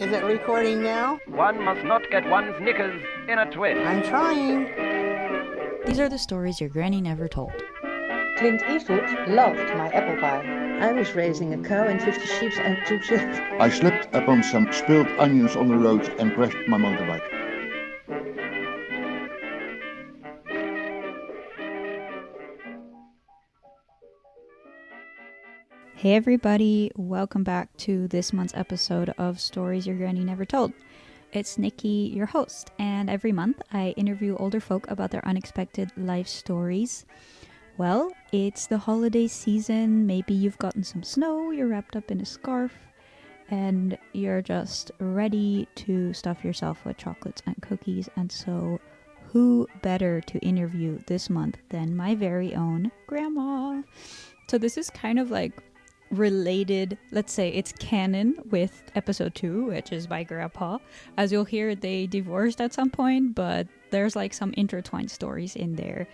Is it recording now? One must not get one's knickers in a twist. I'm trying. These are the stories your granny never told. Clint Eastwood loved my apple pie. I was raising a cow and 50 sheep and 2 children. I slipped upon some spilled onions on the road and crashed my motorbike. Hey everybody, welcome back to this month's episode of Stories Your Granny Never Told. It's Nikki, your host, and every month I interview older folk about their unexpected life stories. Well, it's the holiday season, maybe you've gotten some snow, you're wrapped up in a scarf, and you're just ready to stuff yourself with chocolates and cookies, and so who better to interview this month than my very own grandma? So this is kind of like related, let's say it's canon with episode 2, which is by grandpa. As you'll hear, they divorced at some point, but there's like some intertwined stories in there.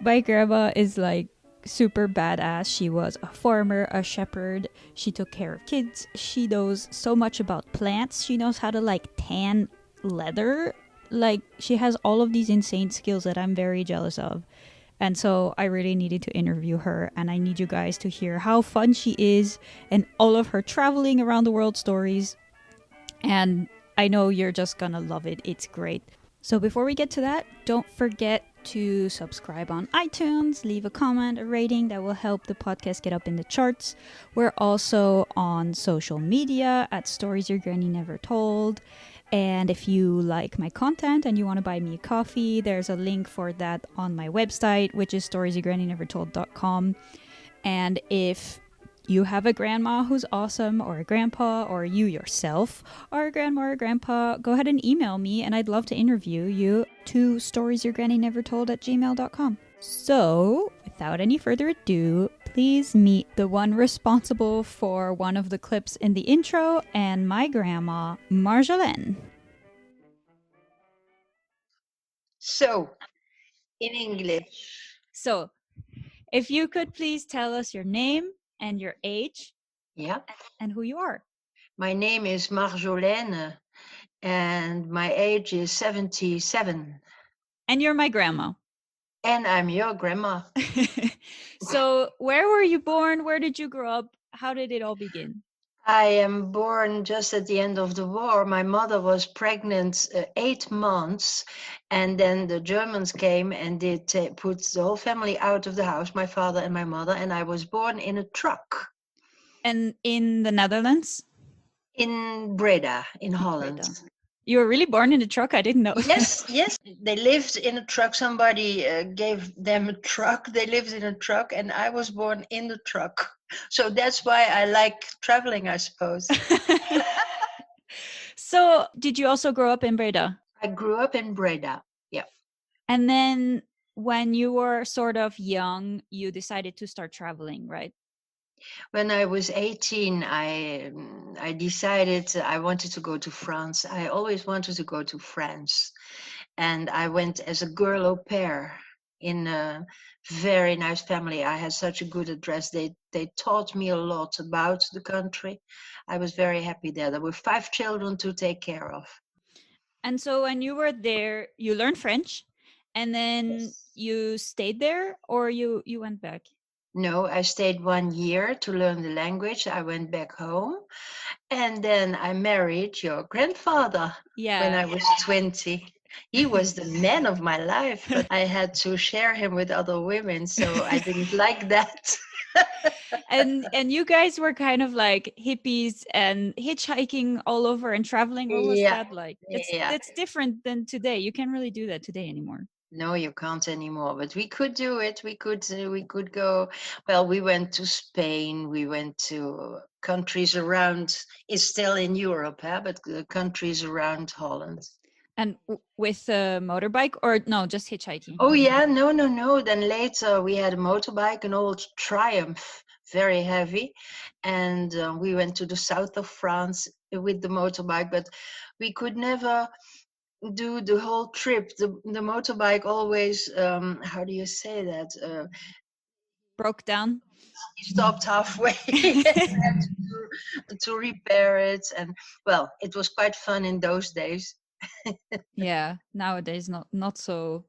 My grandma is like super badass. She was a farmer, a shepherd. She took care of kids. She knows so much about plants. She knows how to like tan leather. Like she has all of these insane skills that I'm very jealous of. And so I really needed to interview her, and I need you guys to hear how fun she is and all of her traveling around the world stories. And I know you're just gonna love it. It's great. So before we get to that, don't forget to subscribe on iTunes, leave a comment, a rating that will help the podcast get up in the charts. We're also on social media at Stories Your Granny Never Told. And if you like my content and you want to buy me a coffee, there's a link for that on my website, which is storiesyourgrannynevertold.com. And if you have a grandma who's awesome, or a grandpa, or you yourself are a grandma or a grandpa, go ahead and email me and I'd love to interview you to storiesyourgrannynevertold@gmail.com. So, without any further ado, please meet the one responsible for one of the clips in the intro and my grandma, Marjolaine. So, in English. So, if you could please tell us your name and your age. Yeah. And who you are. My name is Marjolaine and my age is 77. And you're my grandma. And I'm your grandma. So, where were you born? Where did you grow up? How did it all begin? I am born just at the end of the war. My mother was pregnant 8 months, and then the Germans came and they put the whole family out of the house, my father and my mother, and I was born in a truck. And in the Netherlands? In Breda, in Holland. Breda. You were really born in a truck? I didn't know. Yes. They lived in a truck. Somebody gave them a truck. They lived in a truck, and I was born in the truck. So that's why I like traveling, I suppose. So, did you also grow up in Breda? I grew up in Breda, yeah. And then when you were sort of young, you decided to start traveling, right? When I was 18, I decided I wanted to go to France. I always wanted to go to France. And I went as a girl au pair in a very nice family. I had such a good address. They taught me a lot about the country. I was very happy there. There were 5 children to take care of. And so when you were there, you learned French, and then you stayed there, or you went back? No, I stayed 1 year to learn the language. I went back home, and then I married your grandfather when I was 20. He was the man of my life, but I had to share him with other women, so I didn't like that. And you guys were kind of like hippies and hitchhiking all over and traveling. What was that like? It's different than today. You can't really do that today anymore. No, you can't anymore, but we could do it. We could go. Well, we went to Spain. We went to countries around. It's still in Europe, but the countries around Holland. And with a motorbike, or no, just hitchhiking? Oh yeah, no. Then later we had a motorbike, an old Triumph, very heavy, and we went to the south of France with the motorbike, but we could never do the whole trip. The motorbike always, how do you say that? broke down. He stopped halfway and had to repair it. And well, it was quite fun in those days. Yeah, nowadays not so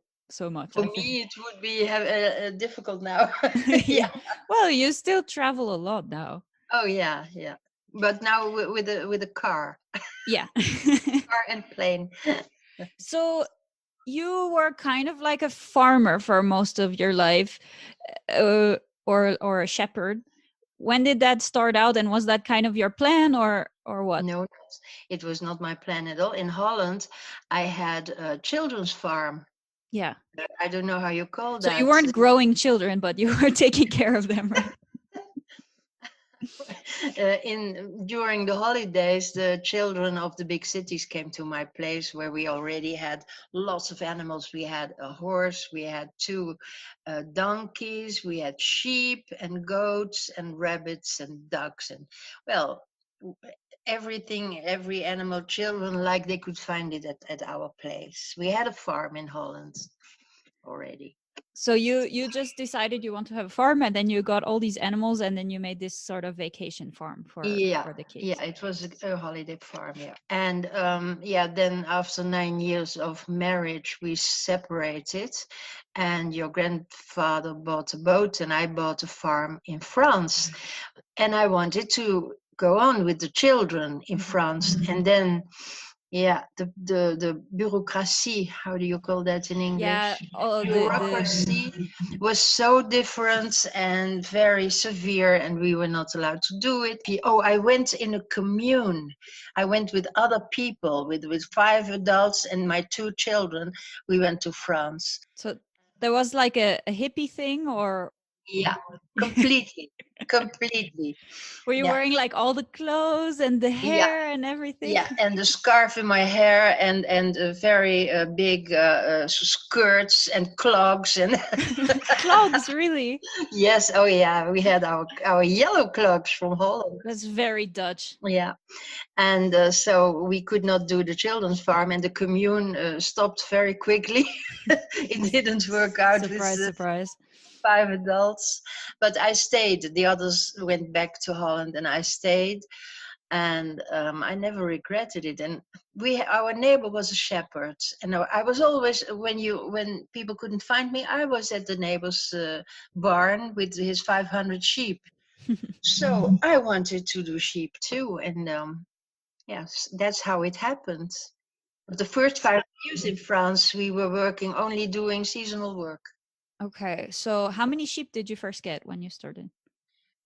much. For I think. me, it would be difficult now. Yeah. Yeah. Well, you still travel a lot now. Oh yeah, yeah. But now with a car, Yeah. car and plane. So you were kind of like a farmer for most of your life, or a shepherd. When did that start out, and was that kind of your plan, or what? No, it was not my plan at all. In Holland, I had a children's farm. Yeah. I don't know how you call So you that. weren't growing children, but you were taking care of them, right? In during the holidays, the children of the big cities came to my place where we already had lots of animals. We had a horse, we had two donkeys, we had sheep and goats and rabbits and ducks and well, w- everything, every animal children like they could find it at our place. We had a farm in Holland already. So you just decided you want to have a farm, and then you got all these animals, and then you made this sort of vacation farm Yeah, for the yeah, kids. it was a holiday farm, yeah. And yeah, then after 9 years of marriage, we separated, and your grandfather bought a boat, and I bought a farm in France. And I wanted to go on with the children in France. And then, yeah, the bureaucracy, how do you call that in Yeah. English? Oh, the Bureaucracy was so different and very severe, and we were not allowed to do it. Oh, I went in a commune. I went with other people, with 5 adults and my 2 children. We went to France. so there was like a hippie thing, or Yeah, completely, completely. were you Yeah, wearing like all the clothes and the yeah. hair and everything? Yeah, and the scarf in my hair, and very big skirts and clogs and Clogs, really? yes, oh yeah, we had our yellow clogs from Holland. That's very Dutch. Yeah, and so we could not do the children's farm, and the commune stopped very quickly. It didn't work out with Surprise, surprise. 5 adults, but I stayed. The others went back to Holland, and I stayed. And I never regretted it. And our neighbor was a shepherd, and I was always when people couldn't find me, I was at the neighbor's barn with his 500 sheep. So I wanted to do sheep too, and yes, that's how it happened. But the first 5 years in France, we were working only doing seasonal work. Okay, so how many sheep did you first get when you started?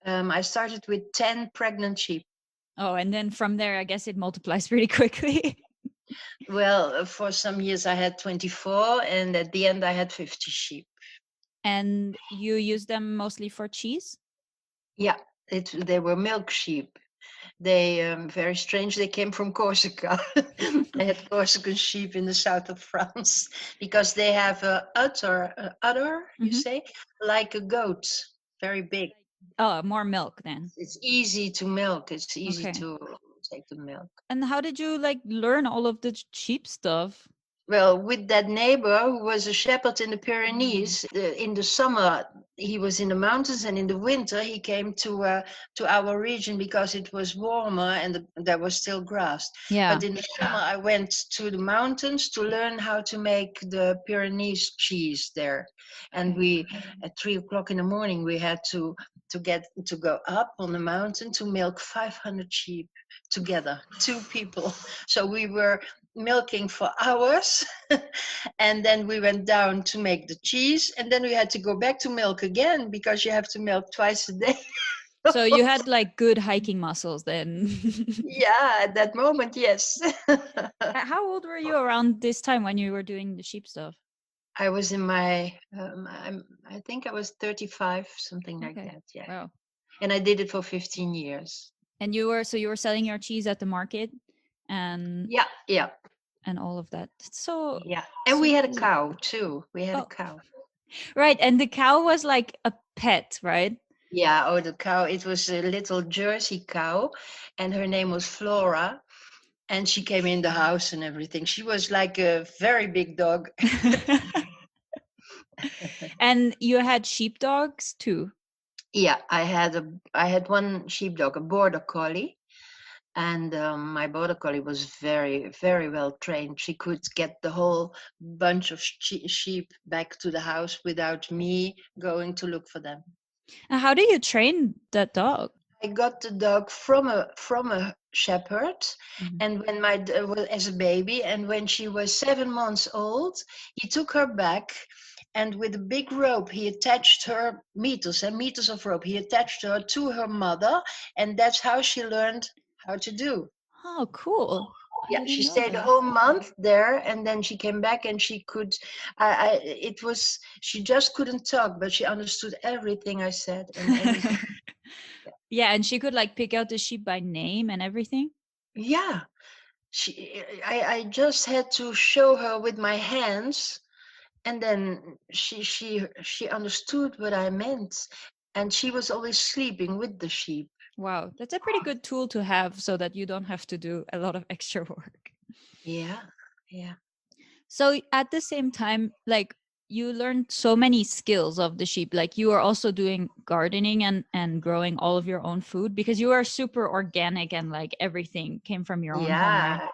I started with 10 pregnant sheep. Oh, and then from there, I guess it multiplies pretty quickly. Well, for some years I had 24, and at the end I had 50 sheep. And you use them mostly for cheese? Yeah, they were milk sheep. They very strange. They came from Corsica. They had Corsican sheep in the south of France because they have a udder, you Mhm. say, like a goat, very big. Oh, more milk then. It's easy to milk. It's easy Okay. to take the milk. And how did you like learn all of the sheep stuff? Well, with that neighbor who was a shepherd in the Pyrenees, in the summer he was in the mountains, and in the winter he came to our region because it was warmer and there was still grass. Yeah. But in the summer I went to the mountains to learn how to make the Pyrenees cheese there. And we, at 3 o'clock in the morning, we had to go up on the mountain to milk 500 sheep together, 2 people. So we were milking for hours and then we went down to make the cheese, and then we had to go back to milk again because you have to milk twice a day. So you had like good hiking muscles then. Yeah, at that moment, yes. How old were you around this time when you were doing the sheep stuff? I was in my I think I was 35, something like Okay. that. Yeah. Wow. And I did it for 15 years. And you were selling your cheese at the market and Yeah, all of that. So yeah. And so we had a cool. cow too. We had a Oh, cow. right. And the cow was like a pet, right? Yeah, oh, the cow. It was a little Jersey cow, and her name was Flora. And she came in the house and everything. She was like a very big dog. And you had sheepdogs too. Yeah, I had one sheepdog, a border collie, and my border collie was very, very well trained. She could get the whole bunch of sheep back to the house without me going to look for them. And how do you train that dog? I got the dog from a shepherd, Mhm. and when was as a baby, and when she was 7 months old, he took her back, and with a big rope, he attached her meters and meters of rope. He attached her to her mother, and that's how she learned how to do. Oh, cool. I Yeah, didn't she know stayed a that. whole month there, and then she came back, and she could. It was she just couldn't talk, but she understood everything I said, and Yeah, and she could like pick out the sheep by name and everything. yeah. I just had to show her with my hands, and then she understood what I meant, and she was always sleeping with the sheep. Wow, that's a pretty good tool to have so that you don't have to do a lot of extra work. Yeah, yeah, So at the same time, like you learned so many skills of the sheep. Like you are also doing gardening and growing all of your own food because you are super organic and like everything came from your own home, right? yeah.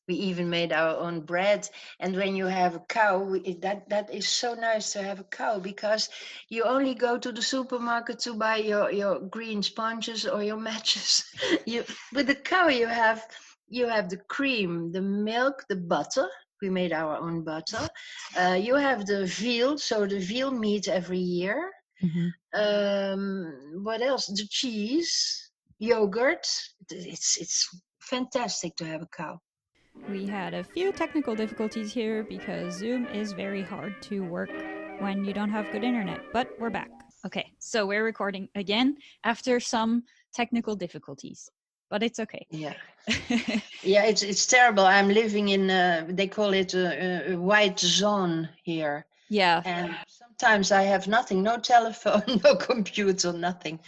We even made our own bread. And when you have a cow, that is so nice to have a cow, because you only go to the supermarket to buy your green sponges or your matches. You with the cow you have the cream, the milk, the butter. We made our own butter. You have the veal, so the veal meat every year. Mm-hmm. What else? The cheese, yogurt. It's fantastic to have a cow. We had a few technical difficulties here because Zoom is very hard to work when you don't have good internet, but we're back. Okay, so we're recording again after some technical difficulties, but it's okay. Yeah. Yeah, it's terrible. I'm living in they call it a white zone here, Yeah, and sometimes I have nothing, no telephone, no computer, nothing.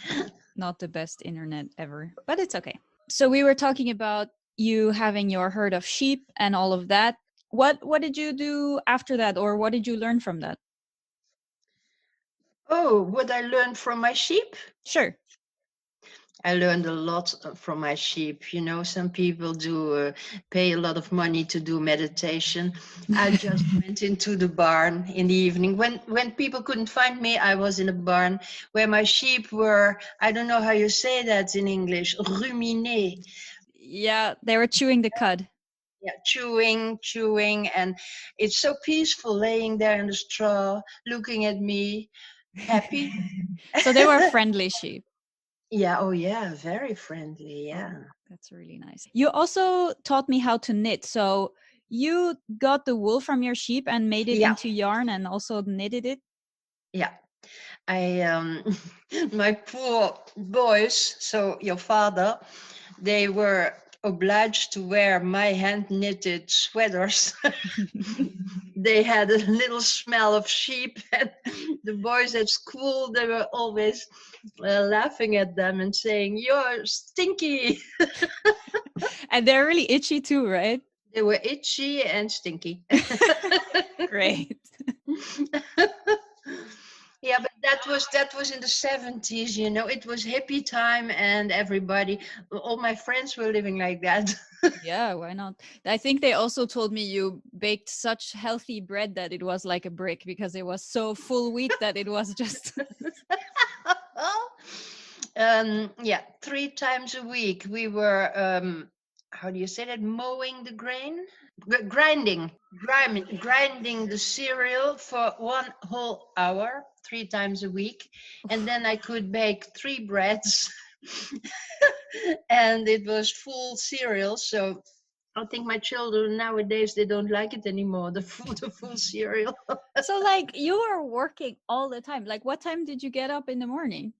not the best internet ever, but it's okay. So we were talking about you having your herd of sheep and all of that. What did you do after that, or what did you learn from that? Oh, what I learned from my sheep? Sure. I learned a lot from my sheep. You know, some people do pay a lot of money to do meditation. I just went into the barn in the evening. When people couldn't find me, I was in a barn where my sheep were, I don't know how you say that in English, ruminer. Yeah, they were chewing the cud. Yeah, chewing, and it's so peaceful laying there in the straw, looking at me, happy. So they were friendly sheep. Yeah, oh yeah, very friendly, yeah. Oh, that's really nice. You also taught me how to knit. So you got the wool from your sheep and made it Yeah, into yarn and also knitted it. yeah. I my poor boys, so your father, they were obliged to wear my hand knitted sweaters. They had a little smell of sheep, and the boys at school, they were always laughing at them and saying, "You're stinky." And they're really itchy too, right? They were itchy and stinky. Great. Yeah, but that was in the 70s, you know. It was hippie time, and everybody, all my friends were living like that. Yeah, why not? I think they also told me you baked such healthy bread that it was like a brick because it was so full wheat that it was just. Yeah, 3 times a week we were how do you say that, mowing the grain, grinding the cereal for 1 whole hour 3 times a week, and then I could bake 3 breads. And it was full cereal, so I think my children nowadays, they don't like it anymore, the full cereal. So, like, you were working all the time. Like, what time did you get up in the morning?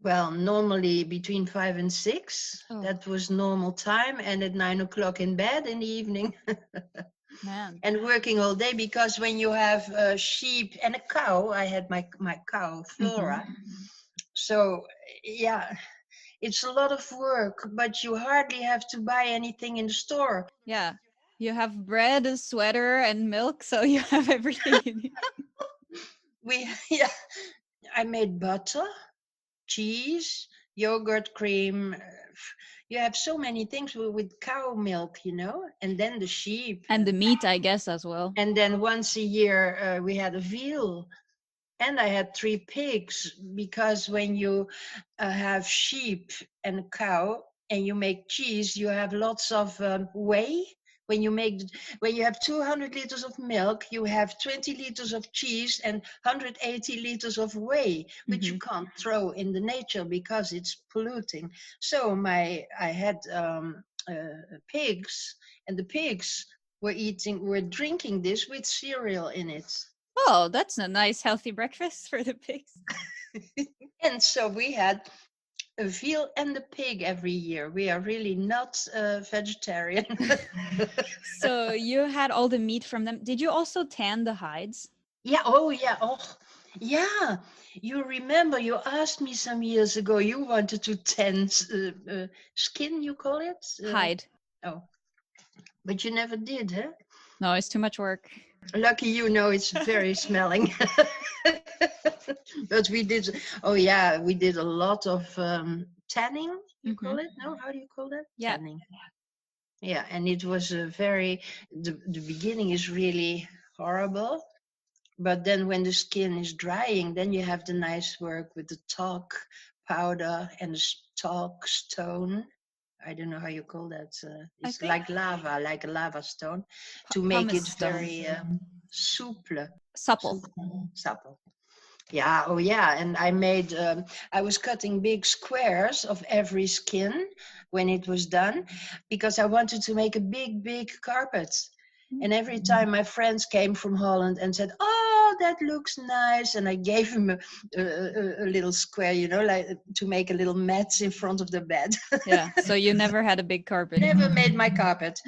Well, normally between 5 and 6, Oh, that was normal time, and at 9 o'clock in bed in the evening. man. And working all day, because when you have sheep and a cow, I had my cow Flora. So yeah, it's a lot of work, but you hardly have to buy anything in the store. Yeah. You have bread, a sweater, and milk, so you have everything you need. Yeah, I made butter. cheese, yogurt, cream. You have so many things with cow milk, and then the sheep. And the meat, I guess, as well. And then once a year, we had a veal. And I had 3 pigs, because when you have sheep and a cow and you make cheese, you have lots of whey. When you have 200 liters of milk, you have 20 liters of cheese and 180 liters of whey, which you can't throw in the nature because it's polluting. So I had pigs, and the pigs were drinking this with cereal in it. Oh, that's a nice healthy breakfast for the pigs. And so we had a veal and a pig every year. We are really not vegetarian. So you had all the meat from them. Did you also tan the hides? Yeah. Oh, yeah. Oh, yeah. You remember you asked me some years ago, you wanted to tan skin, you call it? Hide. Oh, but you never did, huh? No, it's too much work. Lucky it's very smelling. But we did, we did a lot of tanning, you call it? No, how do you call that? Yeah. Tanning. Yeah, and it was the beginning is really horrible. But then when the skin is drying, then you have the nice work with the talc powder and the talc stone. I don't know how you call that. It's like lava, like a lava stone, to make it very supple. Supple. Yeah, oh yeah, and I made, I was cutting big squares of every skin when it was done, because I wanted to make a big carpet. And every time my friends came from Holland and said, "Oh, that looks nice," and I gave them a little square, like to make a little mat in front of the bed. Yeah, so you never had a big carpet. Never made my carpet.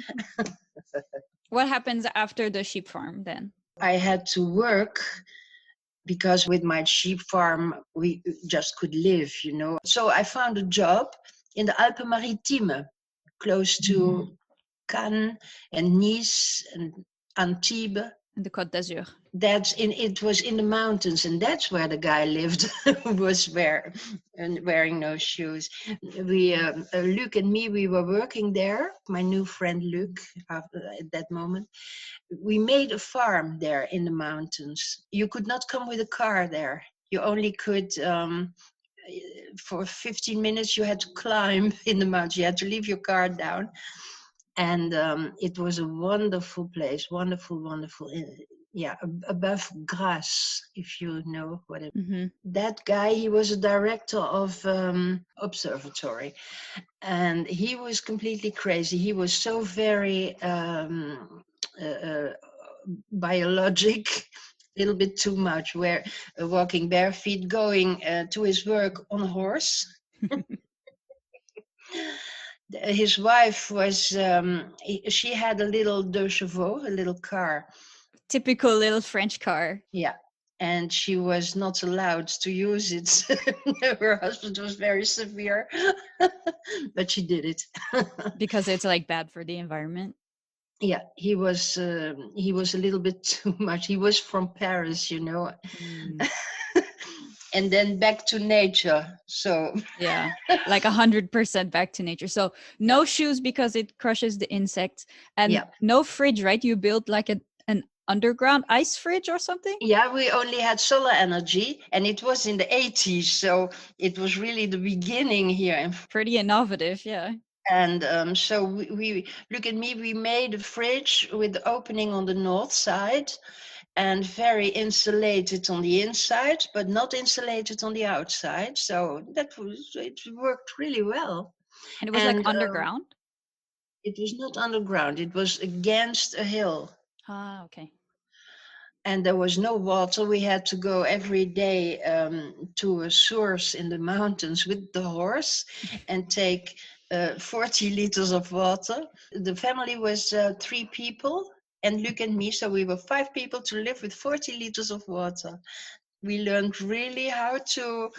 What happens after the sheep farm then? I had to work, because with my sheep farm, we just could live, So I found a job in the Alpes-Maritimes, close to Cannes and Nice and Antibes. In the Côte d'Azur. It was in the mountains, and that's where the guy lived, who was wearing no shoes. Luc and me, we were working there. My new friend Luc, at that moment, we made a farm there in the mountains. You could not come with a car there. You only could, for 15 minutes, you had to climb in the mountains. You had to leave your car down. And it was a wonderful place, wonderful. Above Grasse, if you know what it is. That guy, he was a director of observatory, and he was completely crazy. He was so very biologic, a little bit too much, where walking bare feet, going to his work on a horse. His wife was, she had a little deux chevaux, a little car. Typical little French car. Yeah. And she was not allowed to use it. Her husband was very severe, but she did it. Because it's like bad for the environment. Yeah, he was a little bit too much. He was from Paris, And then back to nature. So yeah, like 100% back to nature. So no shoes because it crushes the insects, and no fridge, right? You built like an underground ice fridge or something? Yeah, we only had solar energy, and it was in the 80s, so it was really the beginning here. Pretty innovative, yeah. And so we look at me, we made a fridge with the opening on the north side and very insulated on the inside, but not insulated on the outside. So it worked really well. And it was like underground? It was not underground. It was against a hill. Ah, okay. And there was no water. We had to go every day to a source in the mountains with the horse and take 40 liters of water. The family was 3 people and Luc and me, so we were 5 people to live with 40 liters of water. We learned really how to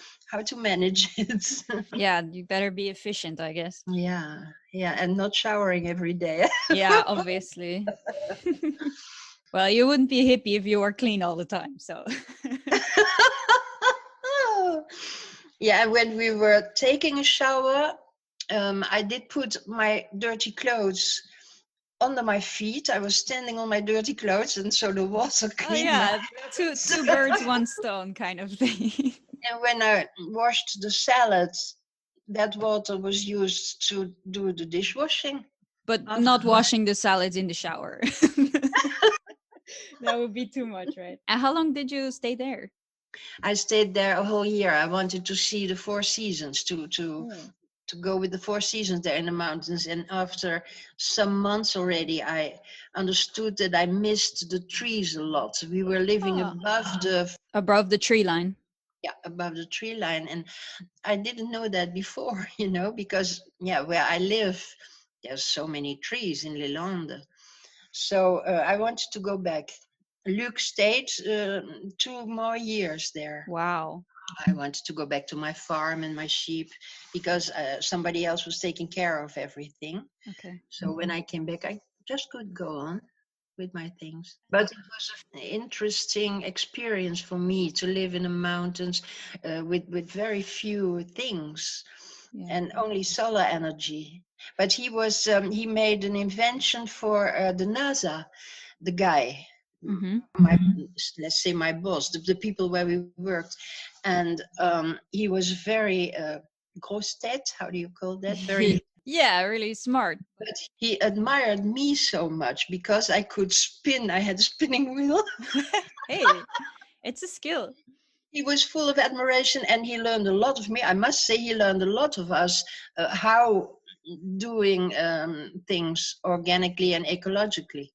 manage it. Yeah, you better be efficient, I guess. Yeah, and not showering every day. Yeah, obviously. Well, you wouldn't be hippie if you were clean all the time, so. Yeah, when we were taking a shower, I did put my dirty clothes under my feet. I was standing on my dirty clothes, and so the water Oh cleaned my yeah, two birds, one stone kind of thing. And when I washed the salads, that water was used to do the dishwashing. But not After washing the salads in the shower. That would be too much, right? And how long did you stay there? I stayed there a whole year. I wanted to see the four seasons, to go with the four seasons there in the mountains. And after some months already, I understood that I missed the trees a lot. We were living Ah. above the tree line. above the tree line, and I didn't know that before, because where I live, there's so many trees in Lelande. So I wanted to go back. Luke stayed 2 more years there. Wow. I wanted to go back to my farm and my sheep because somebody else was taking care of everything. Okay. So when I came back, I just could go on with my things. But it was an interesting experience for me to live in the mountains with very few things and only solar energy. But he made an invention for the NASA, the guy, let's say my boss, the people where we worked. And he was very grosse tête, how do you call that? Very Yeah, really smart. But he admired me so much because I could spin. I had a spinning wheel. Hey, it's a skill. He was full of admiration and he learned a lot of me. I must say, he learned a lot of us how doing things organically and ecologically.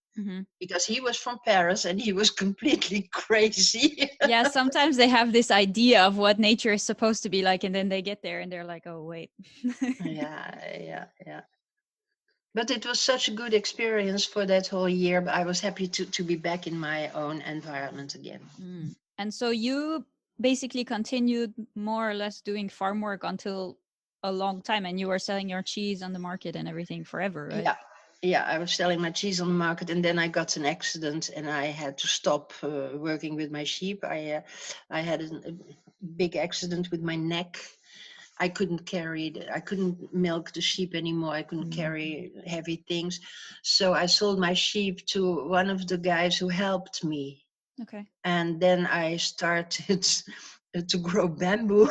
Because he was from Paris and he was completely crazy. Yeah, sometimes they have this idea of what nature is supposed to be like, and then they get there and they're like, oh, wait. Yeah. But it was such a good experience for that whole year. But I was happy to be back in my own environment again. And so you basically continued more or less doing farm work until a long time, and you were selling your cheese on the market and everything forever, right? Yeah, I was selling my cheese on the market, and then I got an accident and I had to stop working with my sheep. I had a big accident with my neck. I couldn't milk the sheep anymore. I couldn't carry heavy things. So I sold my sheep to one of the guys who helped me. Okay. And then I started to grow bamboo.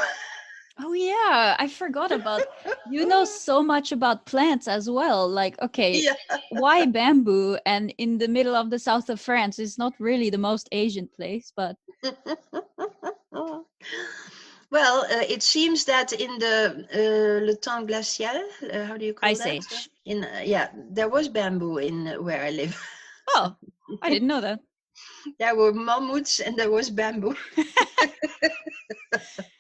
Oh yeah, I forgot about, you know so much about plants as well. Like, okay, why bamboo? And in the middle of the south of France is not really the most Asian place, but well, it seems that in the Le Temps Glacial, how do you call Ice that? Age. There was bamboo in where I live. Oh, I didn't know that. There were mammoths and there was bamboo.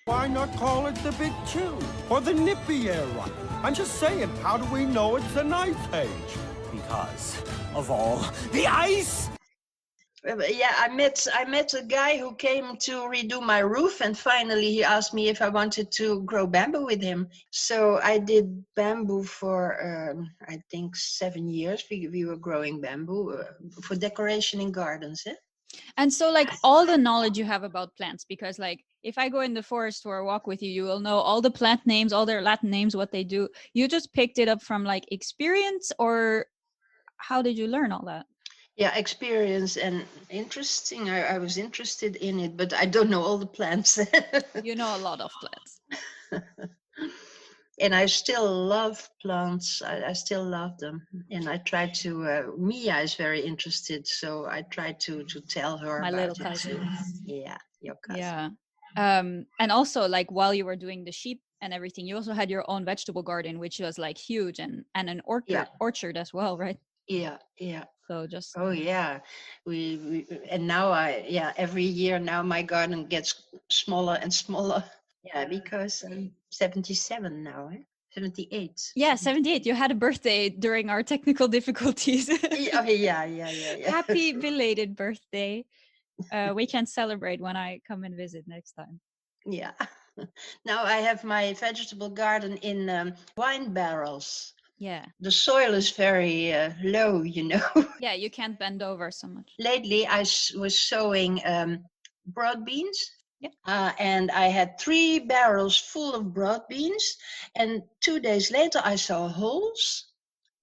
Why not call it the Big Chill or the Nippy Era? I'm just saying, how do we know it's an ice age? Because of all the ice! Yeah, I met a guy who came to redo my roof, and finally he asked me if I wanted to grow bamboo with him. So I did bamboo for I think 7 years. We were growing bamboo for decoration in gardens. And so, like, all the knowledge you have about plants, because like if I go in the forest for a walk with you, you will know all the plant names, all their Latin names, what they do. You just picked it up from like experience, or how did you learn all that? Yeah, experience and interesting. I was interested in it, but I don't know all the plants. You know a lot of plants. And I still love plants. I still love them. And I try to, Mia is very interested, so I try to tell her My about little it. cousin. Yeah, your cousin. Yeah. And also, like, while you were doing the sheep and everything, you also had your own vegetable garden, which was like huge, and an orchard as well, right? Yeah. So just Oh yeah, we and now every year now my garden gets smaller and smaller. Yeah, because I'm 77 now, 78. Yeah, 78. You had a birthday during our technical difficulties. Yeah. Happy belated birthday. We can celebrate when I come and visit next time. Yeah. Now I have my vegetable garden in wine barrels. Yeah. The soil is very low, Yeah, you can't bend over so much. Lately I was sowing broad beans. Yeah. And I had 3 barrels full of broad beans. And 2 days later, I saw holes.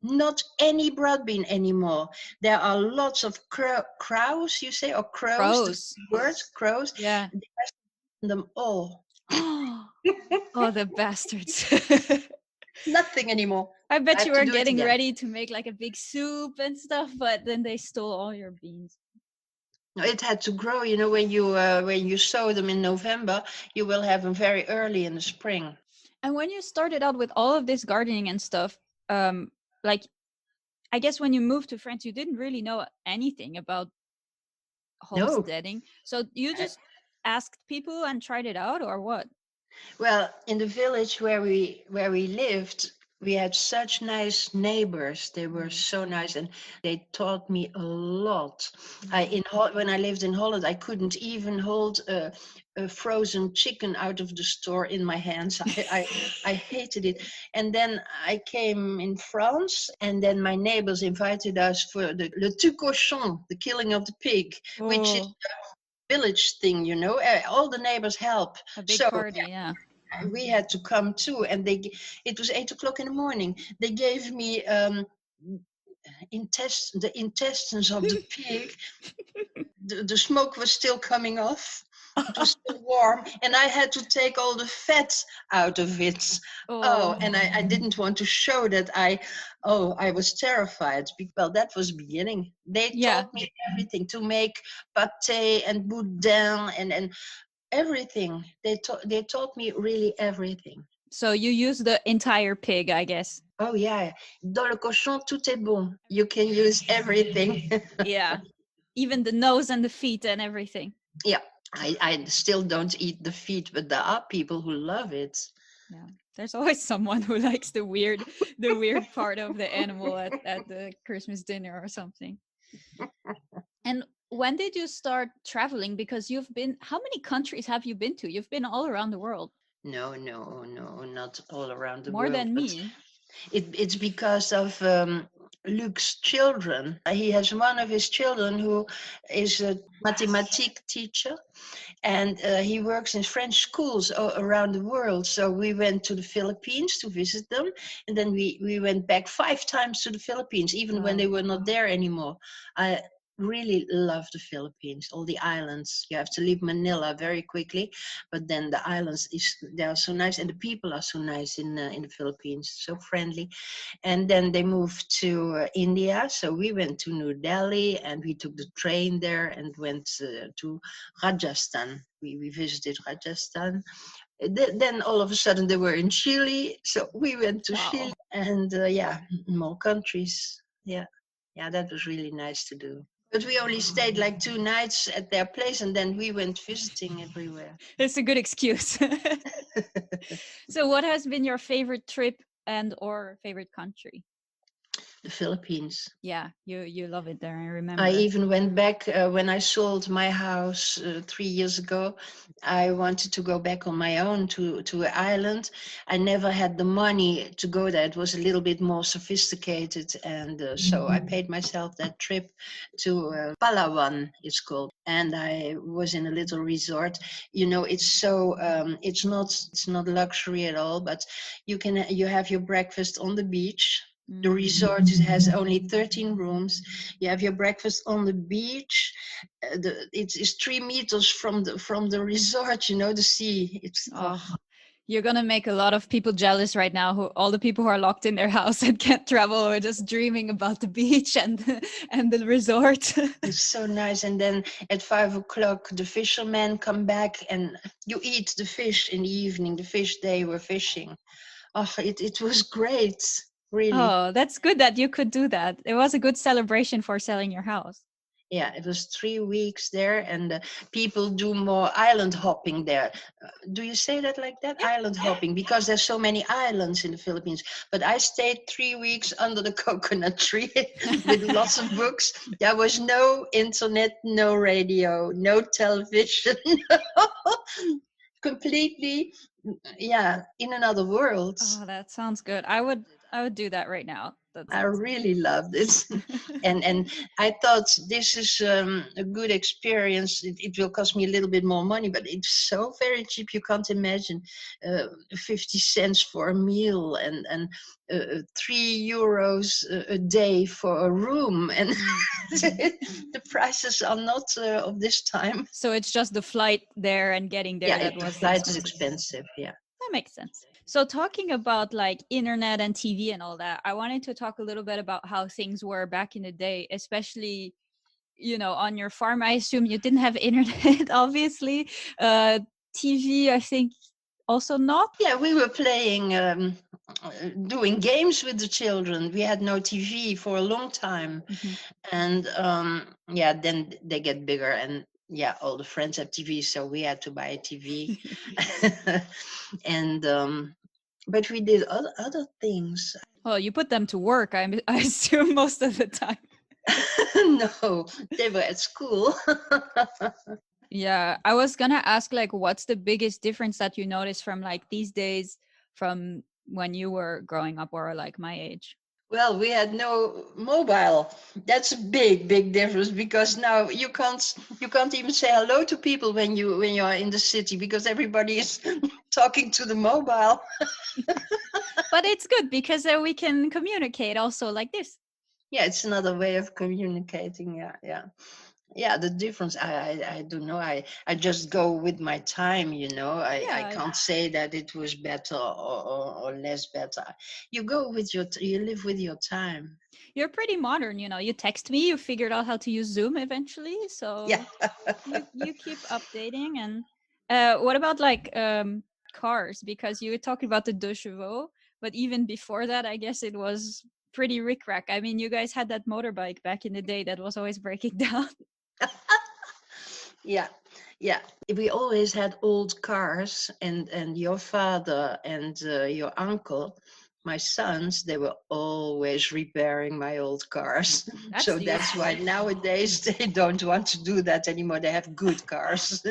Not any broad bean anymore. There are lots of crows, you say, or crows. The Crows. word crows. Yeah. They have them all. Oh, the bastards. Nothing anymore. I I bet have you to were do it getting again. ready to make like a big soup and stuff, but then they stole all your beans. No, it had to grow. You know, when you sow them in November, you will have them very early in the spring. And when you started out with all of this gardening and stuff, like I guess when you moved to France, you didn't really know anything about No. homesteading. So you just asked people and tried it out, or what? Well, in the village where we lived, we had such nice neighbors. They were so nice, and they taught me a lot. When I lived in Holland, I couldn't even hold a frozen chicken out of the store in my hands. I hated it. And then I came in France, and then my neighbors invited us for the le tue cochon, the killing of the pig, which is Oh, a village thing. You know, all the neighbors help. a big So party, yeah. we had to come too, and it was 8 o'clock in the morning. They gave me the intestines of the pig. The smoke was still coming off. It was still warm, and I had to take all the fat out of it. Oh, And I didn't want to show that I was terrified. Well, that was the beginning. They yeah. taught me everything to make pâté and boudin and everything. They taught me really everything. So you use the entire pig, I guess. Oh yeah, dans le cochon tout est bon. You can use everything. Yeah. Even the nose and the feet and everything. Yeah, I still don't eat the feet, but there are people who love it. Yeah. There's always someone who likes the weird part of the animal at the Christmas dinner or something. And when did you start traveling? Because how many countries have you been to? You've been all around the world. No, not all around the More world. than But me. it's because of Luke's children. He has one of his children who is a mathematics teacher, and he works in French schools around the world. So we went to the Philippines to visit them, and then we went back 5 times to the Philippines, even when Wow. they were not there anymore. I really love the Philippines, all the islands. You have to leave Manila very quickly, but then the islands they are so nice, and the people are so nice in the Philippines, so friendly. And then they moved to India, so we went to New Delhi, and we took the train there and went to Rajasthan. We visited Rajasthan. Then all of a sudden they were in Chile, so we went to Wow. Chile, and more countries. Yeah, that was really nice to do. But we only stayed like 2 nights at their place, and then we went visiting everywhere. It's a good excuse. So what has been your favorite trip and or favorite country? The Philippines. Yeah, you love it there, I remember. I even went back when I sold my house 3 years ago. I wanted to go back on my own to an island. I never had the money to go there. It was a little bit more sophisticated, and so I paid myself that trip to Palawan, it's called. And I was in a little resort. You know, it's so it's not luxury at all, but you have your breakfast on the beach. The resort has only 13 rooms. You have your breakfast on the beach. It's 3 meters from the resort. You know, the sea. It's You're gonna make a lot of people jealous right now. All the people who are locked in their house and can't travel, or just dreaming about the beach and the resort. It's so nice. And then at 5 o'clock, the fishermen come back, and you eat the fish in the evening. The fish they were fishing. It was great. Really. Oh, that's good that you could do that. It was a good celebration for selling your house. Yeah, it was 3 weeks there, and people do more island hopping there. Do you say that like that? Yeah. Island hopping, because there's so many islands in the Philippines. But I stayed 3 weeks under the coconut tree with lots of books. There was no internet, no radio, no television. Completely, in another world. Oh, that sounds good. I would do that right now. I really loved it. and I thought this is a good experience. It will cost me a little bit more money, but it's so very cheap. You can't imagine 50 cents for a meal and €3 a day for a room. And the prices are not of this time. So it's just the flight there and getting there that the was flight is expensive. Yeah. That makes sense. So talking about like internet and TV and all that, I wanted to talk a little bit about how things were back in the day, especially, on your farm. I assume you didn't have internet, obviously. TV, I think also not. Yeah, we were playing, doing games with the children. We had no TV for a long time. And then they get bigger and all the friends have TV, so we had to buy a TV. And but we did other things. Well, you put them to work, I assume, most of the time. No, they were at school. Yeah, I was gonna ask, like, what's the biggest difference that you notice from like these days from when you were growing up or like my age? Well, we had no mobile. That's a big difference, because now you can't even say hello to people when you are in the city, because everybody is talking to the mobile. But it's good because we can communicate also like this. Yeah, it's another way of communicating. Yeah, the difference, I don't know. I just go with my time, I can't say that it was better or less better. You go with you live with your time. You're pretty modern, you text me, you figured out how to use Zoom eventually, so Yeah. you keep updating. And what about like cars? Because you were talking about the deux chevaux, but even before that, I guess it was pretty rickrack. I mean, you guys had that motorbike back in the day that was always breaking down. Yeah. We always had old cars, and your father and your uncle, my sons, they were always repairing my old cars. That's why nowadays they don't want to do that anymore. They have good cars.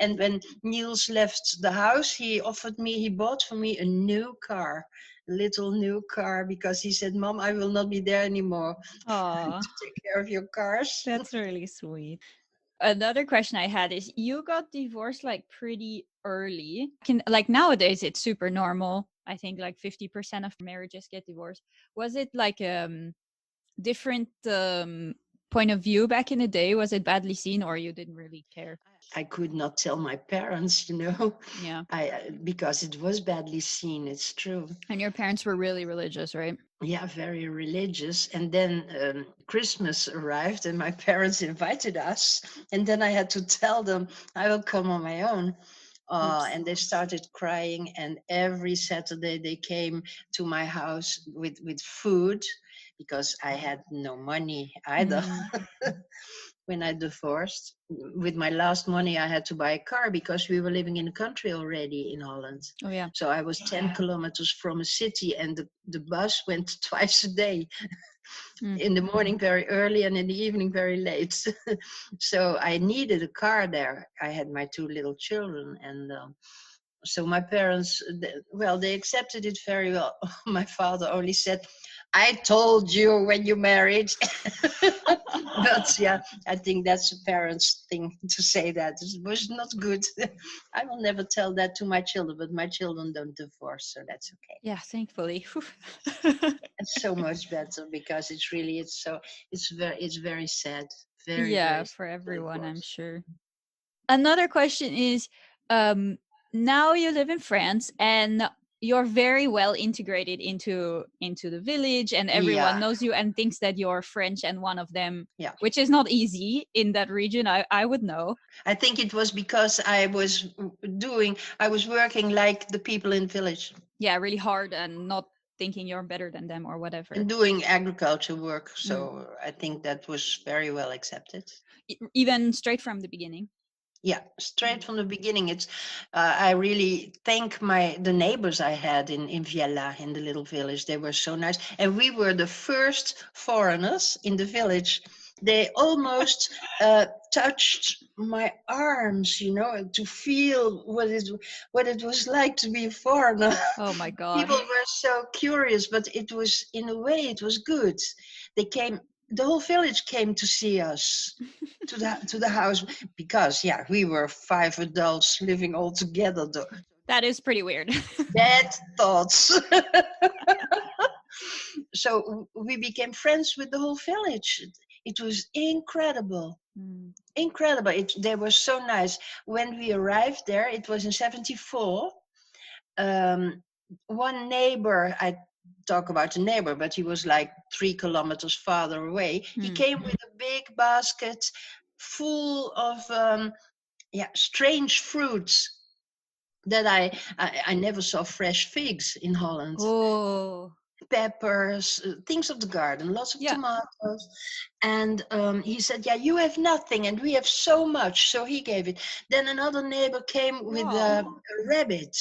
And when Niels left the house, he bought for me a new car. Little new car, because he said, "Mom, I will not be there anymore to take care of your cars." That's really sweet. Another question I had is, you got divorced like pretty early. Like nowadays it's super normal. I think like 50% of marriages get divorced. Was it like different point of view back in the day? Was it badly seen, or you didn't really care? I could not tell my parents, Yeah. Because it was badly seen. It's true. And your parents were really religious, right? Yeah, very religious. And then Christmas arrived and my parents invited us. And then I had to tell them I will come on my own. And they started crying. And every Saturday they came to my house with food, because I had no money either. When I divorced, with my last money, I had to buy a car, because we were living in the country already in Holland. Oh, yeah. So I was 10 kilometers from a city, and the bus went twice a day. In the morning very early and in the evening very late. So I needed a car there. I had my 2 little children, and so my parents, they accepted it very well. My father only said, "I told you when you married." But yeah, I think that's a parent's thing to say that. It was not good. I will never tell that to my children, but my children don't divorce, so that's okay. Yeah, thankfully. It's so much better, because it's very sad. Very, yeah, very for everyone, I'm divorce. sure. Another question is, now you live in France and you're very well integrated into the village, and everyone knows you and thinks that you're French and one of them, which is not easy in that region. I would know. I think it was because I was working like the people in the village. Yeah, really hard, and not thinking you're better than them or whatever. And doing agriculture work. So I think that was very well accepted. Even straight from the beginning. Yeah, straight from the beginning. It's I really thank the neighbors I had in Viella, in the little village. They were so nice. And we were the first foreigners in the village. They almost touched my arms, to feel what it was like to be a foreigner. Oh my God. People were so curious, but it was, in a way, it was good. The whole village came to see us to the house because, we were 5 adults living all together. That is pretty weird. Bad thoughts. So we became friends with the whole village. It was incredible. Incredible. They were so nice. When we arrived there, it was in 1974. One neighbor, I talk about a neighbor, but he was like 3 kilometers farther away. He came with a big basket full of strange fruits that I never saw. Fresh figs in Holland. Oh. Peppers, things of the garden, lots of tomatoes. And he said, you have nothing and we have so much. So he gave it. Then another neighbor came with a rabbit,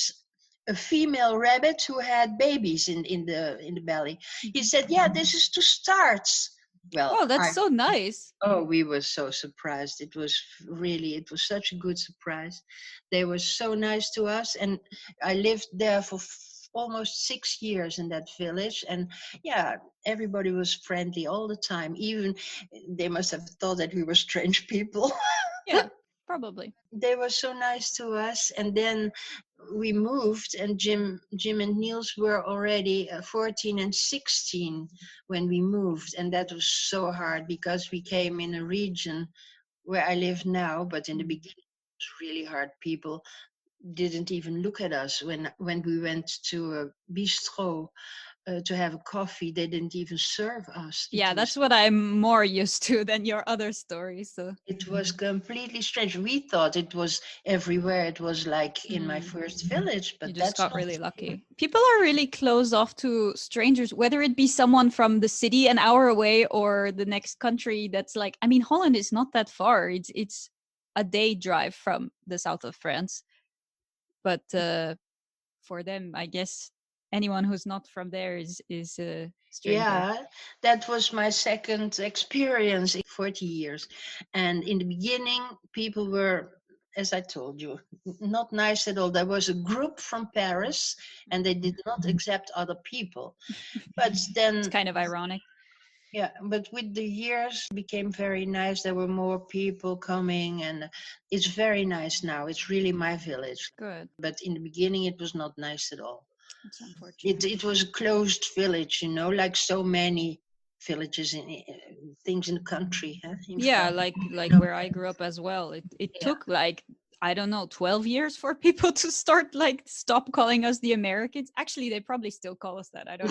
a female rabbit who had babies in the belly. He said, this is to start. Well, that's so nice. Oh, we were so surprised. It was such a good surprise. They were so nice to us. And I lived there for almost 6 years in that village. And everybody was friendly all the time. Even they must have thought that we were strange people. Yeah, probably. They were so nice to us. And then we moved, and Jim and Niels were already 14 and 16 when we moved. And that was so hard because we came in a region where I live now, but in the beginning it was really hard. People didn't even look at us when we went to a bistro to have a coffee. They didn't even serve us. That's what I'm more used to than your other stories. So it was completely strange. We thought it was everywhere. It was like in my first village, but you just got not really lucky. People are really closed off to strangers, whether it be someone from the city an hour away or the next country. That's like, I mean, Holland is not that far. It's a day drive from the south of France. But for them, I guess anyone who's not from there is a stranger. Yeah, that was my second experience in 40 years. And in the beginning, people were, as I told you, not nice at all. There was a group from Paris, and they did not accept other people. But then it's kind of ironic. Yeah, but with the years, it became very nice. There were more people coming, and it's very nice now. It's really my village. Good. But in the beginning, it was not nice at all. It's unfortunate. It was a closed village, like so many villages in things in the country. In France. like where I grew up as well. It took like, I don't know, 12 years for people to start stop calling us the Americans. Actually, they probably still call us that. I don't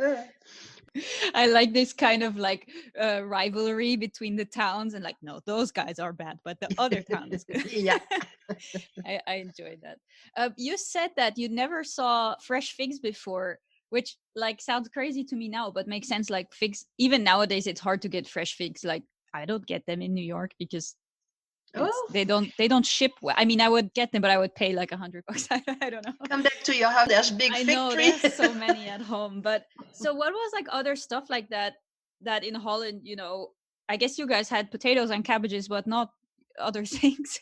know. I like this kind of rivalry between the towns and no, those guys are bad, but the other town is good. Yeah. I enjoyed that. You said that you never saw fresh figs before, which sounds crazy to me now, but makes sense. Figs, even nowadays, it's hard to get fresh figs. I don't get them in New York because they don't ship well. I mean, I would get them, but I would pay $100. I don't know. Come back to your house. There's big I fig know tree. there's so many at home. But so what was other stuff like that in Holland? I guess you guys had potatoes and cabbages, but not other things.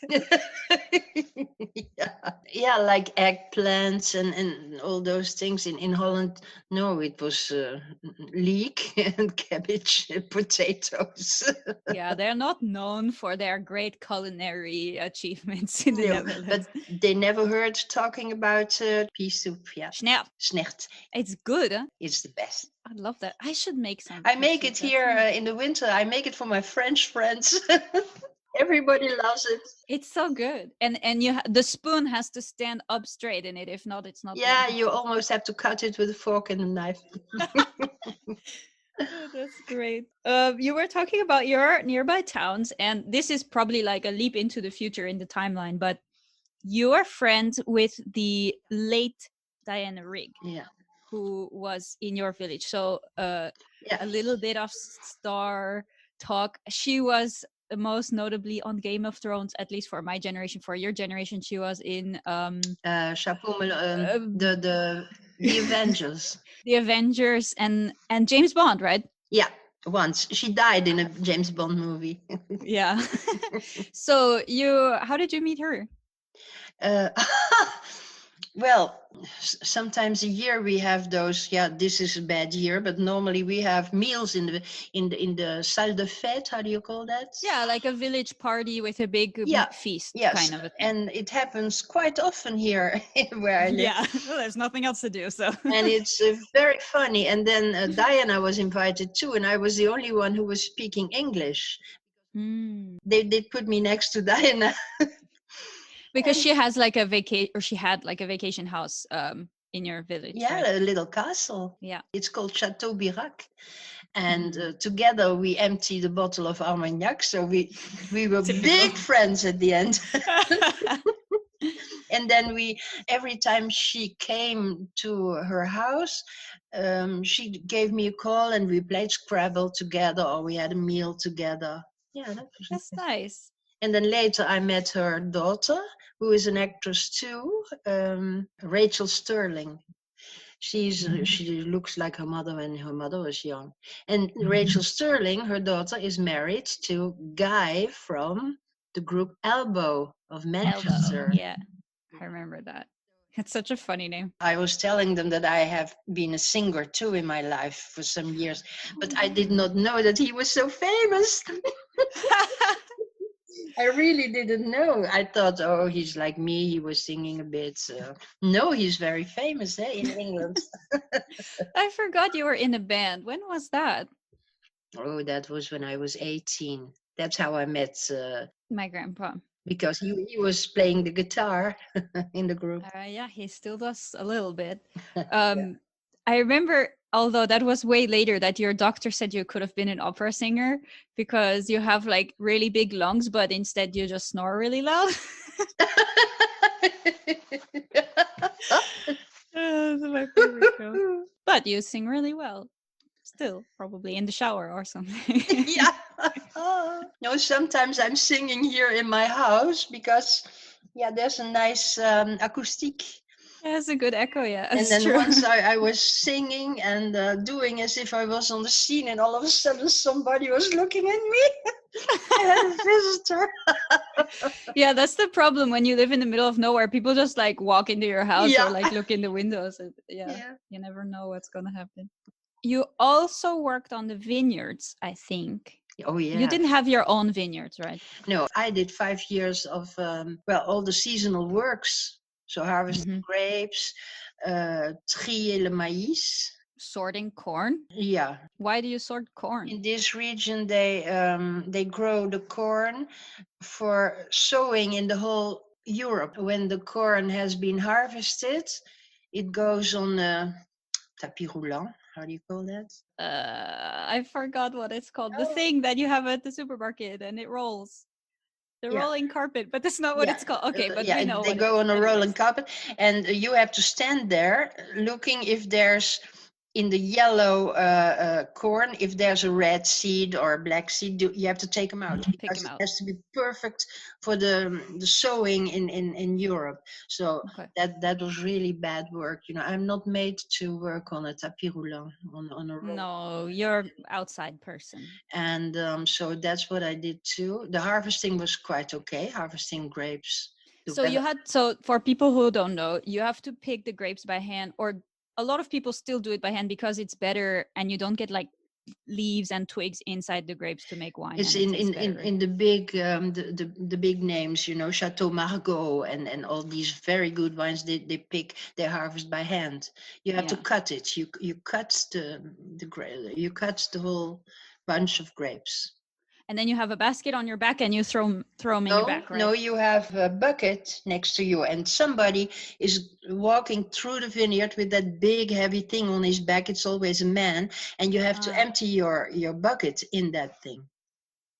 Yeah, like eggplants and all those things. In Holland, no, it was leek and cabbage and potatoes. Yeah, they're not known for their great culinary achievements in the Netherlands. But they never heard talking about pea soup. Yeah, Snecht. It's good, huh? It's the best. I love that. I should make some. I make it here in the winter. I make it for my French friends. Everybody loves it. It's so good, and the spoon has to stand up straight in it. If not, it's not. Yeah, good. you almost have to cut it with a fork and a knife. Oh, that's great. You were talking about your nearby towns, and this is probably a leap into the future in the timeline. But you are friends with the late Diana Rigg, who was in your village. So a little bit of star talk. She was most notably on Game of Thrones, at least for my generation. For your generation, she was in the Avengers. The Avengers and James Bond, right? Yeah. Once. She died in a James Bond movie. Yeah. So how did you meet her? Uh, well, sometimes a year we have those. Yeah, this is a bad year, but normally we have meals in the salle de fête. How do you call that? Yeah, like a village party with a big Yeah. feast Yes, kind of a thing. and it happens quite often here where I live. Yeah, well, there's nothing else to do, so. And it's very funny. And then Diana was invited too, and I was the only one who was speaking English. They put me next to Diana. Because And- she has like a she had like a vacation house in your village. yeah, right? a little castle. Yeah. It's called Chateau Birac. And together we emptied a bottle of Armagnac. So we were big friends at the end. And then every time she came to her house, she gave me a call and we played Scrabble together or we had a meal together. Yeah, That's nice. And then later I met her daughter, who is an actress too, Rachel Sterling. She looks like her mother when her mother was young. And Rachel Sterling, her daughter, is married to Guy from the group Elbow of Manchester. Elbow, yeah. I remember that. It's such a funny name. I was telling them that I have been a singer too in my life for some years, but I did not know that he was so famous. I really didn't know. I thought, oh, he's like me. He was singing a bit. No, he's very famous in England. I forgot you were in a band. When was that? Oh, that was when I was 18. That's how I met my grandpa. Because he was playing the guitar in the group. Yeah, he still does a little bit. I remember, although that was way later, that your doctor said you could have been an opera singer because you have like really big lungs, but instead you just snore really loud. That's my favorite joke. But you sing really well. Still, probably in the shower or something. Yeah. No, sometimes I'm singing here in my house because, yeah, there's a nice acoustic. Yeah, it's a good echo, yeah. And then true. once I was singing and doing as if I was on the scene, and all of a sudden somebody was looking at me. I had a visitor. Yeah, that's the problem when you live in the middle of nowhere. People just like walk into your house or like look in the windows. Yeah, you never know what's gonna happen. You also worked on the vineyards, I think. Oh, yeah. You didn't have your own vineyards, right? No, I did 5 years of, all the seasonal works. So harvesting grapes, trier le maïs. Sorting corn? Yeah. Why do you sort corn? In this region, they grow the corn for sowing in the whole Europe. When the corn has been harvested, it goes on tapis roulant. How do you call that? I forgot what it's called. The thing that you have at the supermarket and it rolls. The rolling carpet, but that's not what it's called. Okay, but we know they go on a rolling carpet, and you have to stand there looking if there's in the yellow corn, if there's a red seed or a black seed. You have to take them out because it has to be perfect for the sowing in Europe. So that was really bad work. You know, I'm not made to work on a tapis roulant on a roll. No, you're outside person. And so that's what I did too. The harvesting was quite okay, harvesting grapes. So for people who don't know, you have to pick the grapes by hand, or a lot of people still do it by hand because it's better and you don't get like leaves and twigs inside the grapes to make wine. It's in the big the big names, you know, Chateau Margaux and all these very good wines. They harvest by hand. You have to cut it. You cut you cut the whole bunch of grapes. And then you have a basket on your back and you throw them in your back, right? No, you have a bucket next to you and somebody is walking through the vineyard with that big heavy thing on his back. It's always a man, and you have to empty your bucket in that thing.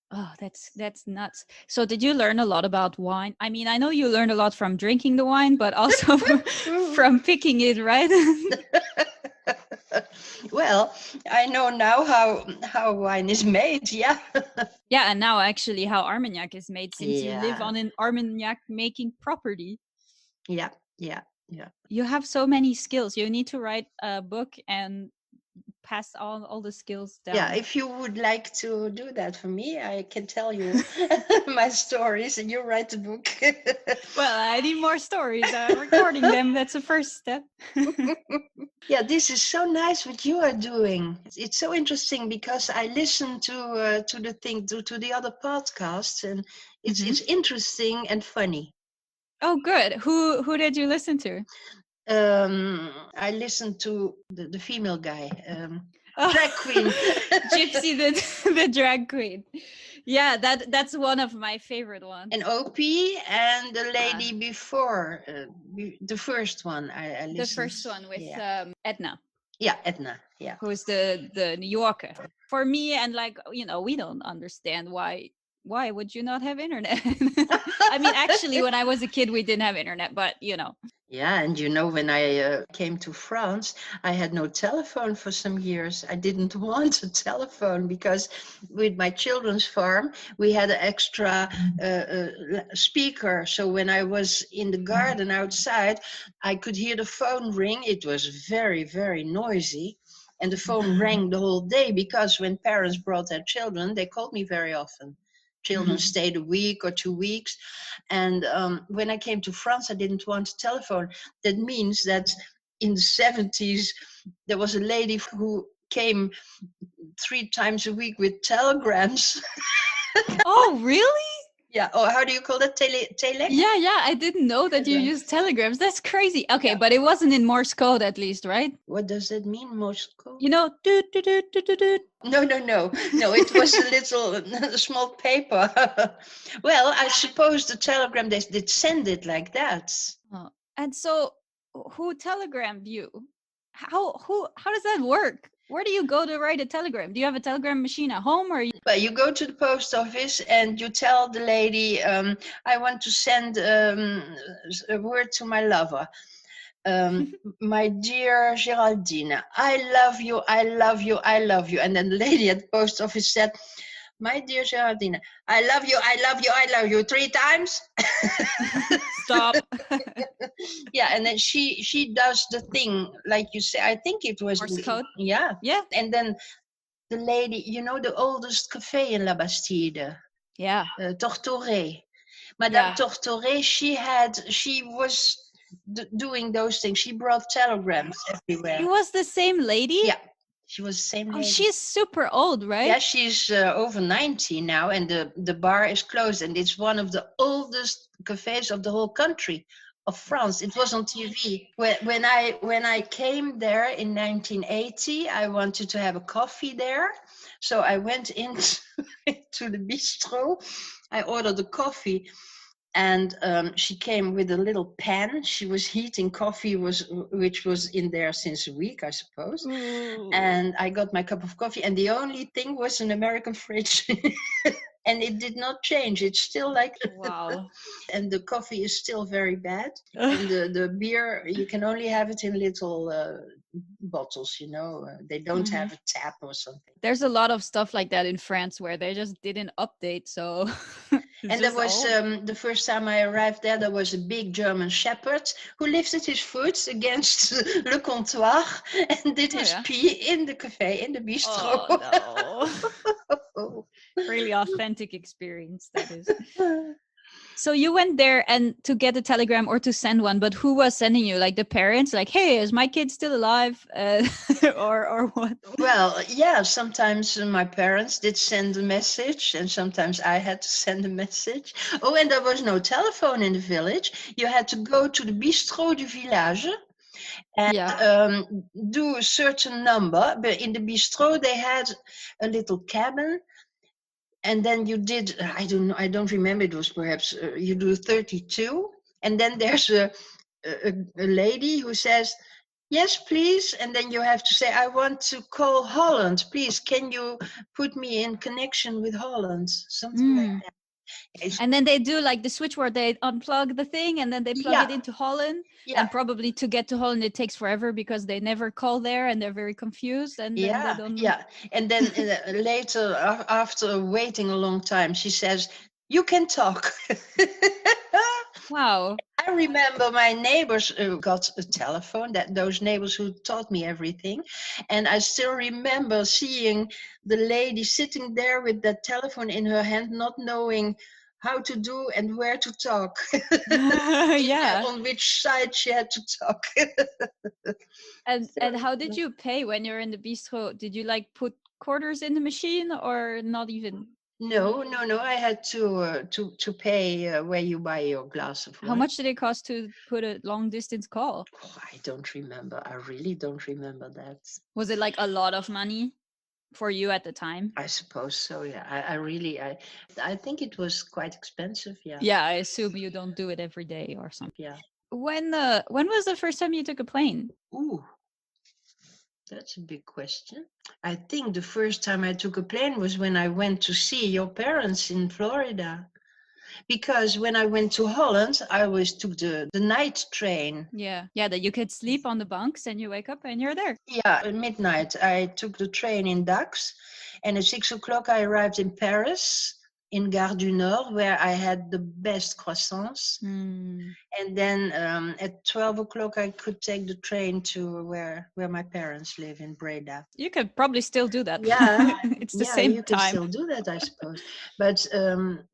Oh, that's nuts. So did you learn a lot about wine? I mean, I know you learned a lot from drinking the wine, but also from picking it, right? Well, I know now how wine is made, yeah. Yeah, and now actually how Armagnac is made, since you live on an Armagnac making property. Yeah. You have so many skills. You need to write a book and pass all the skills down. Yeah, if you would like to do that for me, I can tell you my stories and you write the book. Well, I need more stories. Recording them, that's the first step. Yeah, this is so nice what you are doing. It's so interesting because I listen to the thing to the other podcasts, and it's interesting and funny. Oh, good. Who did you listen to? I listened to the female guy, Oh, drag queen. Gypsy the drag queen. Yeah, that's one of my favorite ones. And OP and the lady before, the first one I listened. The first one with Edna. Yeah, Edna. Yeah. Who's the New Yorker. For me, and like, you know, we don't understand why would you not have internet? I mean, actually, when I was a kid, we didn't have internet, but you know. Yeah, and you know, when I came to France, I had no telephone for some years. I didn't want a telephone because with my children's farm, we had an extra speaker. So when I was in the garden outside, I could hear the phone ring. It was very, very noisy. And the phone rang the whole day because when parents brought their children, they called me very often. Children stayed a week or 2 weeks. And when I came to France, I didn't want a telephone. That means that in the 70s, there was a lady who came 3 times a week with telegrams. Oh, really? Yeah. Oh, how do you call that? Telex? Yeah. I didn't know that you used telegrams. That's crazy. Okay, but it wasn't in Morse code, at least, right? What does that mean, Morse code? You know, doot, doot, doot, doot, doot, doot. No. It was a little small paper. Well, I suppose the telegram they did send it like that. Oh. And so, who telegrammed you? How does that work? Where do you go to write a telegram? Do you have a telegram machine at home, or Well, you go to the post office and you tell the lady, I want to send a word to my lover. My dear Geraldine, I love you, I love you, I love you. And then the lady at the post office said, my dear Geraldine, I love you, I love you, I love you 3 times. Stop. Yeah, and then she does the thing, like you say, I think it was Morse code? Yeah. Yeah. And then the lady, you know, the oldest cafe in La Bastide. Yeah. Tortoré. Madame Tortoré, she was doing those things. She brought telegrams everywhere. It was the same lady? Yeah, she was the same lady. Oh, she's super old, right? Yeah, she's over 90 now, and the bar is closed, and it's one of the oldest cafes of the whole country of France. It was on TV. When I came there in 1980, I wanted to have a coffee there. So I went into to the bistro. I ordered a coffee, and she came with a little pan. She was heating coffee, which was in there since a week, I suppose. Ooh. And I got my cup of coffee, and the only thing was an American fridge. And it did not change. It's still like, wow. And the coffee is still very bad. And the beer, you can only have it in little bottles, you know. They don't have a tap or something. There's a lot of stuff like that in France where they just didn't update, so... And there was, the first time I arrived there was a big German shepherd who lifted his foot against le comptoir and did his pee in the cafe, in the bistro. Oh, no. Really authentic experience, that is. So you went there and to get a telegram or to send one, but who was sending you? Like the parents? Like, hey, is my kid still alive? Or what? Well, yeah, sometimes my parents did send a message and sometimes I had to send a message. Oh, and there was no telephone in the village. You had to go to the bistrot du village and do a certain number. But in the bistrot, they had a little cabin. And then you did, I don't remember, it was perhaps, you do 32. And then there's a lady who says, yes, please. And then you have to say, I want to call Holland. Please, can you put me in connection with Holland? Something like that. And then they do like the switchboard, they unplug the thing and then they plug it into Holland. Yeah. And probably to get to Holland, it takes forever because they never call there and they're very confused. And then they don't... And then later, after waiting a long time, she says, you can talk. Wow. I I remember my neighbors got a telephone, those neighbors who taught me everything. And I still remember seeing the lady sitting there with that telephone in her hand, not knowing how to do and where to talk. Yeah. On which side she had to talk. And how did you pay when you're in the bistro? Did you like put quarters in the machine or not even? No. I had to pay where you buy your glass of wine. How much did it cost to put a long distance call? Oh, I don't remember. I really don't remember that. Was it like a lot of money for you at the time? I suppose so. Yeah. I think it was quite expensive. Yeah. Yeah, I assume you don't do it every day or something. Yeah. When was the first time you took a plane? Ooh. That's a big question. I think the first time I took a plane was when I went to see your parents in Florida. Because when I went to Holland, I always took the night train. Yeah, that you could sleep on the bunks and you wake up and you're there. Yeah, at midnight, I took the train in Dax. And at 6 o'clock, I arrived in Paris, in Gare du Nord, where I had the best croissants. And then at 12 o'clock, I could take the train to where my parents live in Breda. You could probably still do that. Yeah, It's the same you time. can still do that, I suppose. But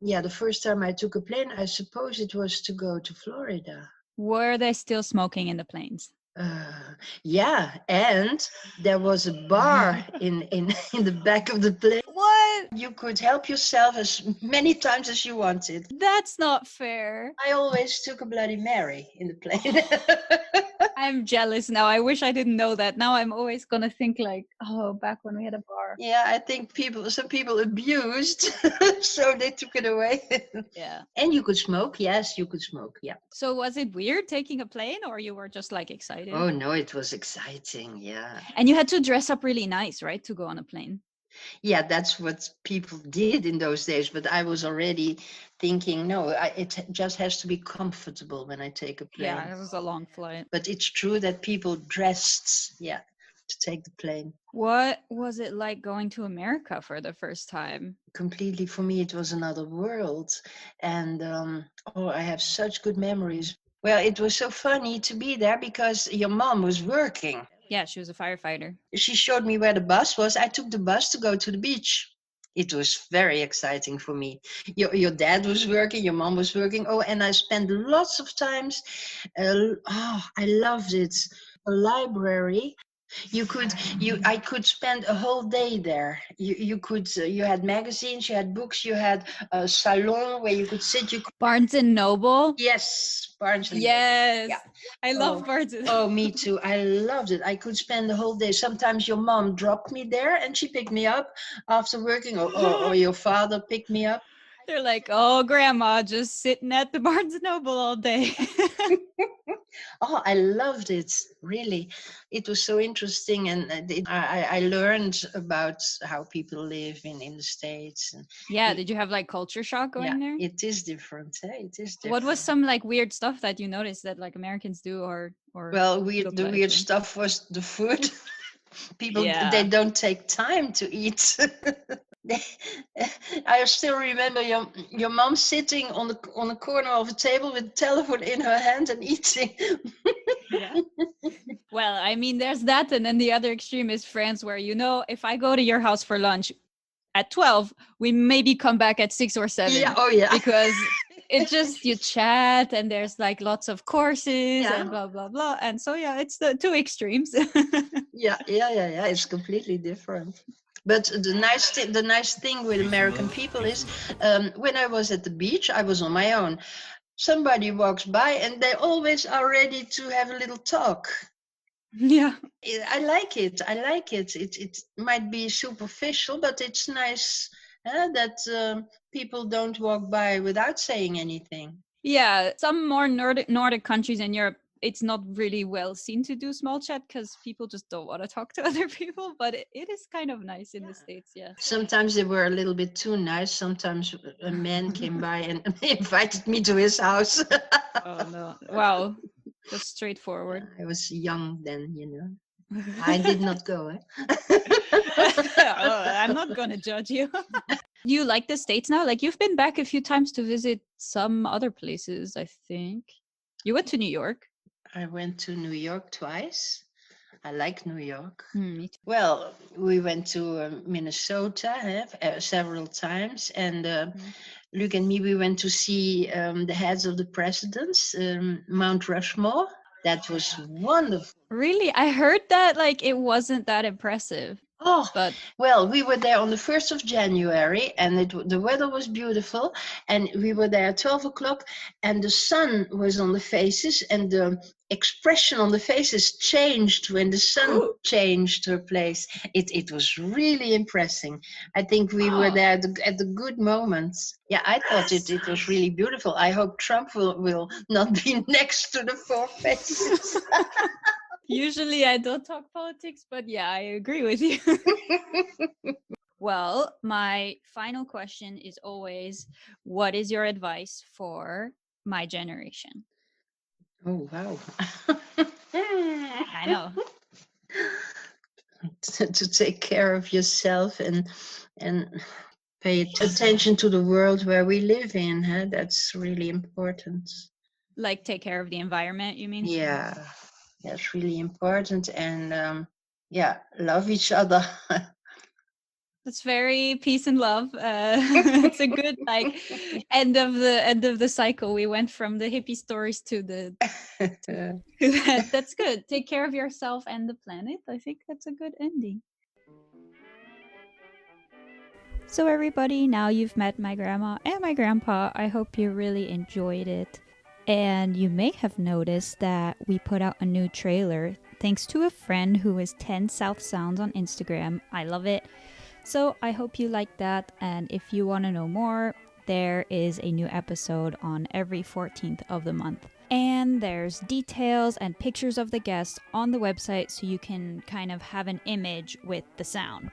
the first time I took a plane, I suppose it was to go to Florida. Were they still smoking in the planes? Yeah, and there was a bar in the back of the plane. What? You could help yourself as many times as you wanted. That's not fair. I always took a Bloody Mary in the plane. I'm jealous now. I wish I didn't know that. Now I'm always gonna think like, oh, back when we had a bar. Yeah, I think some people abused, so they took it away. Yeah. And you could smoke. Yes, you could smoke. Yeah. So was it weird taking a plane, or you were just like excited? Oh no, it was exciting. Yeah. And you had to dress up really nice, right, to go on a plane? Yeah, that's what people did in those days. But I was already thinking, no, it just has to be comfortable when I take a plane. Yeah, it was a long flight. But it's true that people dressed, to take the plane. What was it like going to America for the first time? Completely, for me, it was another world. And I have such good memories. Well, it was so funny to be there because your mom was working. Yeah, she was a firefighter. She showed me where the bus was. I took the bus to go to the beach. It was very exciting for me. Your dad was working, your mom was working. Oh, and I spent lots of times. I loved it. A library. I could spend a whole day there. You had magazines, you had books, you had a salon where you could sit. Barnes and Noble. Yes, Barnes and yes. Noble. Yeah. I love Barnes and Noble. Oh, me too. I loved it. I could spend the whole day. Sometimes your mom dropped me there and she picked me up after working, or your father picked me up. They're like, oh, grandma, just sitting at the Barnes and Noble all day. Oh, I loved it. Really. It was so interesting. And I learned about how people live in the States. And did you have like culture shock going there? It is different. It is different. What was some like weird stuff that you noticed that like Americans do or Well, the weird stuff was the food. People, they don't take time to eat. I still remember your mom sitting on the corner of a table with a telephone in her hand and eating. Yeah. Well, I mean, there's that, and then the other extreme is France, where if I go to your house for lunch at 12, we maybe come back at 6 or 7. Yeah. Oh yeah. Because it's just you chat and there's like lots of courses and blah blah blah, and so it's the two extremes. Yeah. It's completely different. But the nice thing with American people is when I was at the beach, I was on my own. Somebody walks by and they always are ready to have a little talk. Yeah. I like it. It might be superficial, but it's nice that people don't walk by without saying anything. Yeah, some more Nordic countries in Europe, it's not really well seen to do small chat because people just don't want to talk to other people, but it is kind of nice in the States. Yeah, sometimes they were a little bit too nice. Sometimes a man came by and invited me to his house. Oh no. Wow, just straightforward. I was young then, I did not go. I'm not gonna judge you. You like the States now? Like, you've been back a few times to visit some other places, I think. You went to New York. I went to New York twice. I like New York. Me too. Well, we went to Minnesota several times, and Luke and me, we went to see the heads of the presidents, Mount Rushmore. That was wonderful. Really? I heard that like it wasn't that impressive. Oh, But well, we were there on the 1st of January, and the weather was beautiful, and we were there at 12 o'clock, and the sun was on the faces, and the expression on the faces changed when the sun changed her place. It was really impressing. I think we were there at the good moments. Yeah, I thought it was really beautiful. I hope Trump will not be next to the four faces. usually I don't talk politics, but yeah, I agree with you. Well, my final question is always, what is your advice for my generation? Oh, wow. I know. To take care of yourself and pay attention to the world where we live in. Huh? That's really important. Like take care of the environment, you mean? Yeah, that's really important. And yeah, love each other. That's very peace and love. It's a good like end of the cycle. We went from the hippie stories to the to that. That's good. Take care of yourself and the planet. I think that's a good ending. So everybody, now you've met my grandma and my grandpa. I hope you really enjoyed it. And you may have noticed that we put out a new trailer thanks to a friend who is 10 South Sounds on Instagram. I love it. So I hope you like that, and if you want to know more, there is a new episode on every 14th of the month. And there's details and pictures of the guests on the website so you can kind of have an image with the sound.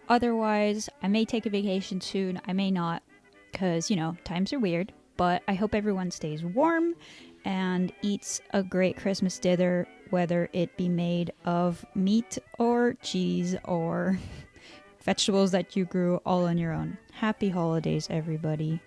Otherwise, I may take a vacation soon, I may not, because, you know, times are weird, but I hope everyone stays warm and eats a great Christmas dinner, whether it be made of meat or cheese or vegetables that you grew all on your own. Happy holidays, everybody.